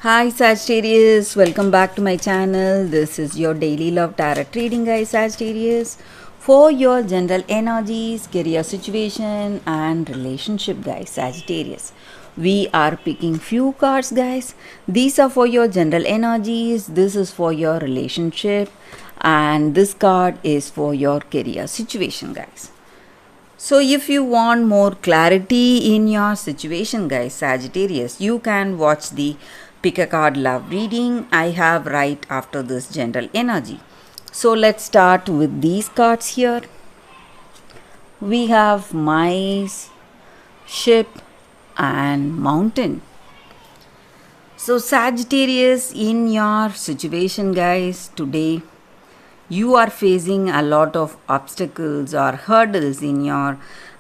Hi Sagittarius, welcome back to my channel. This is your daily love tarot reading, guys. Sagittarius, for your general energies, career situation, and relationship, guys. Sagittarius, we are picking few cards, guys. These are for your general energies, this is for your relationship, and this card is for your career situation, guys. So, if you want more clarity in your situation, guys, Sagittarius, you can watch the pick a card love reading I have right after this general energy. So, let's start with these cards here. We have mice, ship, and mountain. So, Sagittarius, in your situation, guys, today you are facing a lot of obstacles or hurdles in your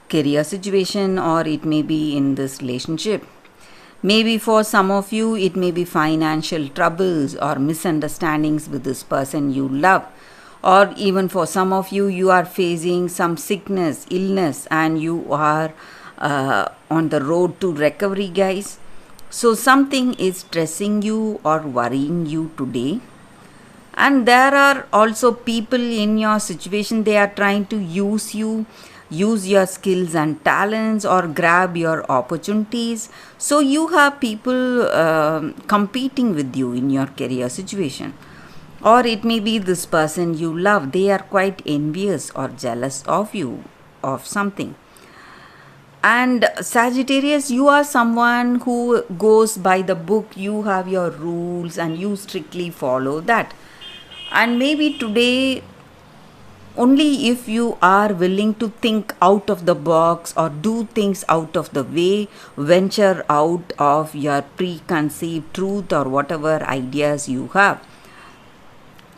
career situation, or it may be in this relationship. Maybe for some of you, it may be financial troubles or misunderstandings with this person you love. Or even for some of you, you are facing some sickness, illness, and you are on the road to recovery, guys. So, something is stressing you or worrying you today, and there are also people in your situation, they are trying to use you, use your skills and talents, or grab your opportunities. So you have people competing with you in your career situation, or it may be this person you love, they are quite envious or jealous of you of something. And Sagittarius, you are someone who goes by the book, you have your rules and you strictly follow that. And maybe today, only if you are willing to think out of the box or do things out of the way, venture out of your preconceived truth or whatever ideas you have,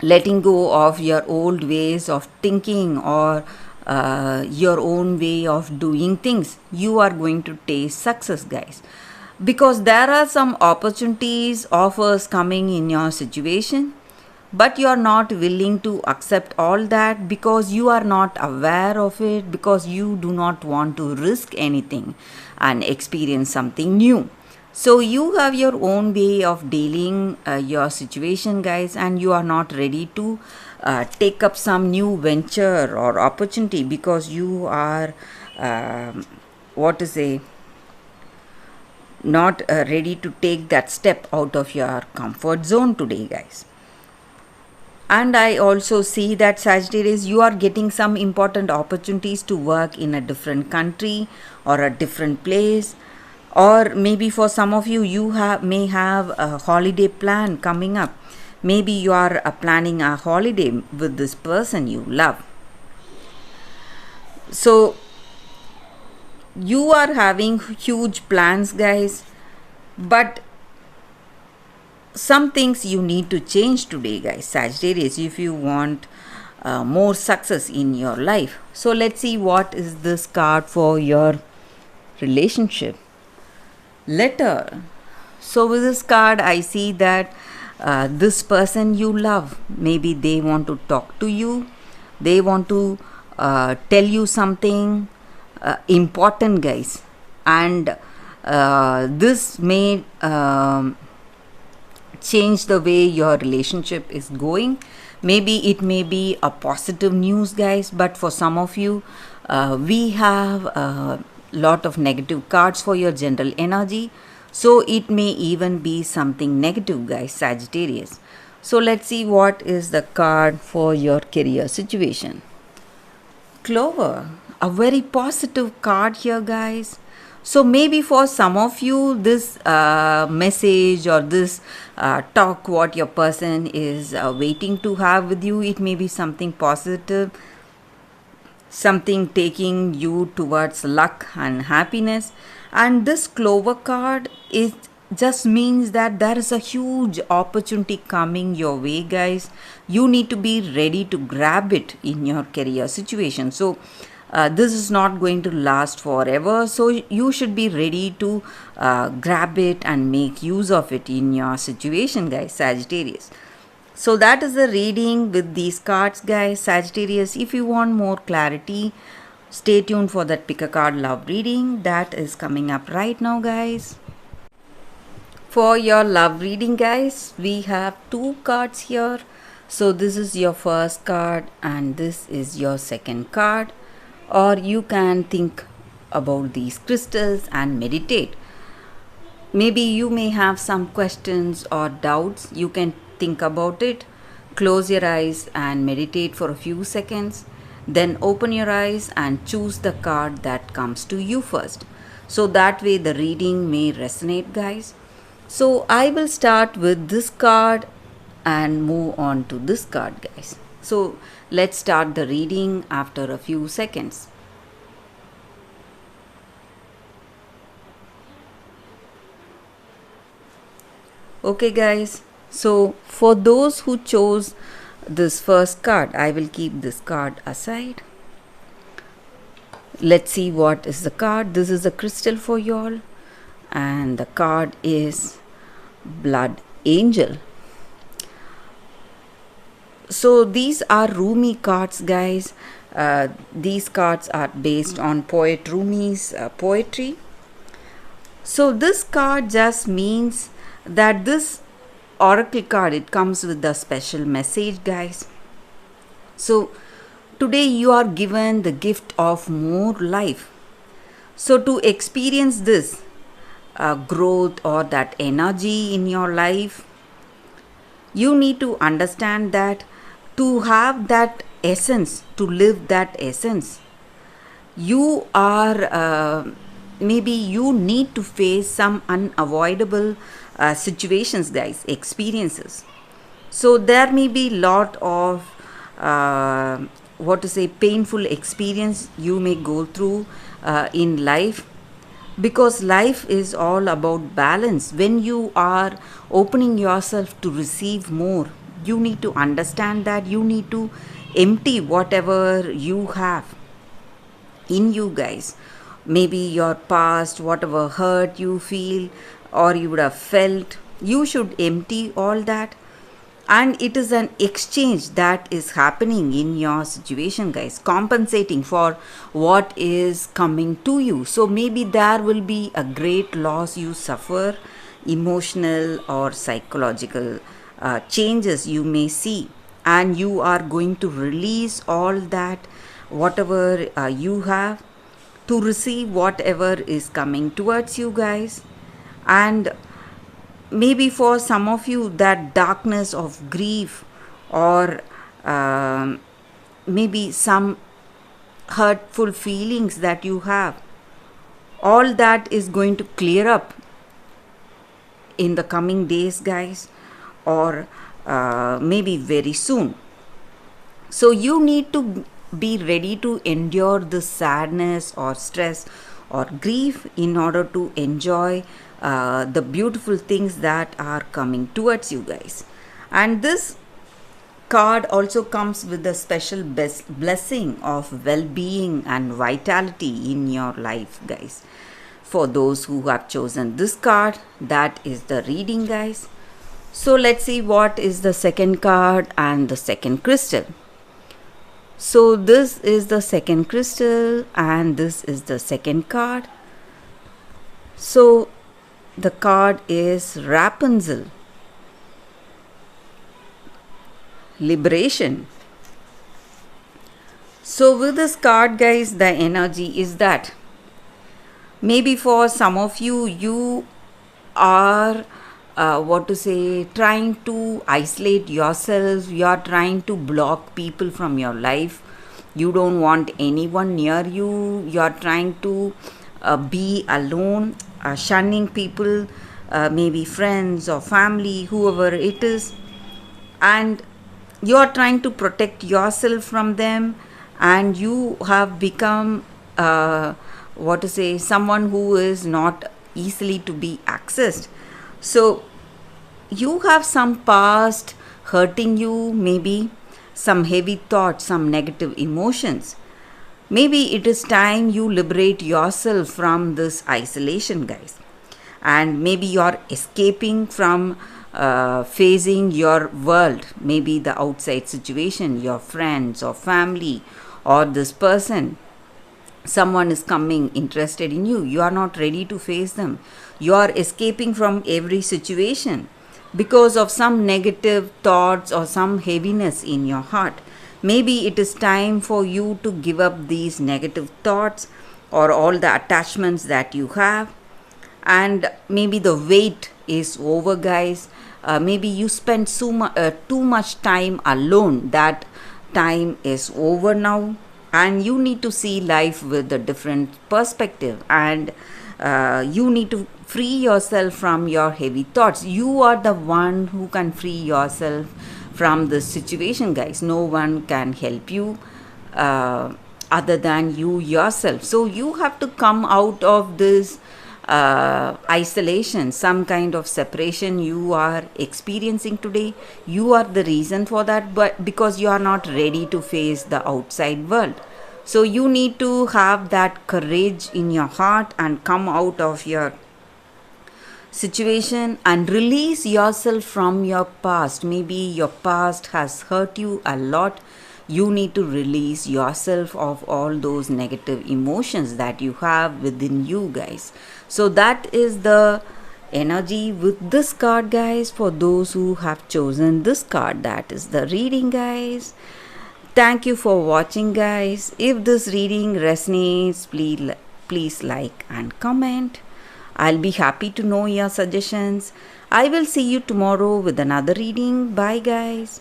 letting go of your old ways of thinking or your own way of doing things, you are going to taste success, guys. Because there are some opportunities, offers coming in your situation, but you are not willing to accept all that because you are not aware of it, because you do not want to risk anything and experience something new. So you have your own way of dealing your situation, guys, and you are not ready to take up some new venture or opportunity because you are what to say, not ready to take that step out of your comfort zone today, guys. And I also see that Sagittarius, you are getting some important opportunities to work in a different country or a different place. Or maybe for some of you, you may have a holiday plan coming up. Maybe you are planning a holiday with this person you love. So you are having huge plans, guys, but some things you need to change today, guys, Sagittarius, if you want more success in your life. So let's see what is this card for your relationship. Letter. So with this card, I see that this person you love, maybe they want to talk to you, they want to tell you something important, guys, and this may change the way your relationship is going. Maybe it may be a positive news, guys, but for some of you, we have a lot of negative cards for your general energy. So it may even be something negative, guys, Sagittarius. So let's see what is the card for your career situation. Clover, a very positive card here, guys. So maybe for some of you, this message or this talk, what your person is waiting to have with you, it may be something positive, something taking you towards luck and happiness. And this Clover card is just means that there is a huge opportunity coming your way, guys. You need to be ready to grab it in your career situation. So this is not going to last forever, so you should be ready to grab it and make use of it in your situation, guys, Sagittarius. So that is the reading with these cards, guys, Sagittarius. If you want more clarity, stay tuned for that pick a card love reading that is coming up right now, guys. For your love reading, guys, we have two cards here. So, this is your first card, and this is your second card. Or you can think about these crystals and meditate. Maybe you may have some questions or doubts. You can think about it. Close your eyes and meditate for a few seconds. Then open your eyes and choose the card that comes to you first. So that way the reading may resonate, guys. So I will start with this card and move on to this card, guys. So let's start the reading after a few seconds. Okay, guys. So for those who chose this first card, I will keep this card aside. Let's see what is the card. This is a crystal for y'all, and the card is Blood Angel. So these are Rumi cards, guys. These cards are based on poet Rumi's poetry. So this card just means that this oracle card, it comes with a special message, guys. So today you are given the gift of more life. So to experience this growth or that energy in your life, you need to understand that to have that essence, to live that essence, you are maybe you need to face some unavoidable situations, guys, experiences. So there may be lot of painful experience you may go through in life, because life is all about balance. When you are opening yourself to receive more, you need to understand that you need to empty whatever you have in you, guys. Maybe your past, whatever hurt you feel or you would have felt, you should empty all that. And it is an exchange that is happening in your situation, guys, compensating for what is coming to you. So maybe there will be a great loss you suffer, emotional or psychological changes you may see, and you are going to release all that, whatever you have, to receive whatever is coming towards you, guys. And maybe for some of you, that darkness of grief or maybe some hurtful feelings that you have, all that is going to clear up in the coming days, guys, or maybe very soon. So you need to be ready to endure the sadness or stress or grief in order to enjoy the beautiful things that are coming towards you, guys. And this card also comes with a special blessing of well-being and vitality in your life, guys. For those who have chosen this card, that is the reading, guys. So let's see what is the second card and the second crystal. So this is the second crystal and this is the second card. So the card is Rapunzel, Liberation. So with this card, guys, the energy is that maybe for some of you, you are trying to isolate yourself. You are trying to block people from your life. You don't want anyone near you. You are trying to be alone, shunning people, maybe friends or family, whoever it is, and you are trying to protect yourself from them, and you have become someone who is not easily to be accessed. So you have some past hurting you, maybe some heavy thoughts, some negative emotions. Maybe it is time you liberate yourself from this isolation, guys. And maybe you are escaping from facing your world, maybe the outside situation, your friends or family or this person. Someone is coming interested in you. You are not ready to face them. You are escaping from every situation because of some negative thoughts or some heaviness in your heart. Maybe it is time for you to give up these negative thoughts or all the attachments that you have. And maybe the wait is over, guys. Maybe you spent too much time alone. That time is over now, and you need to see life with a different perspective, and you need to free yourself from your heavy thoughts. You are the one who can free yourself from this situation, guys. No one can help you other than you yourself. So you have to come out of this isolation, some kind of separation you are experiencing today. You are the reason for that, but because you are not ready to face the outside world. So you need to have that courage in your heart and come out of your situation and release yourself from your past. Maybe your past has hurt you a lot. You need to release yourself of all those negative emotions that you have within you, guys. So that is the energy with this card, guys. For those who have chosen this card, that is the reading, guys. Thank you for watching, guys. If this reading resonates, please like and comment. I'll be happy to know your suggestions. I will see you tomorrow with another reading. Bye, guys.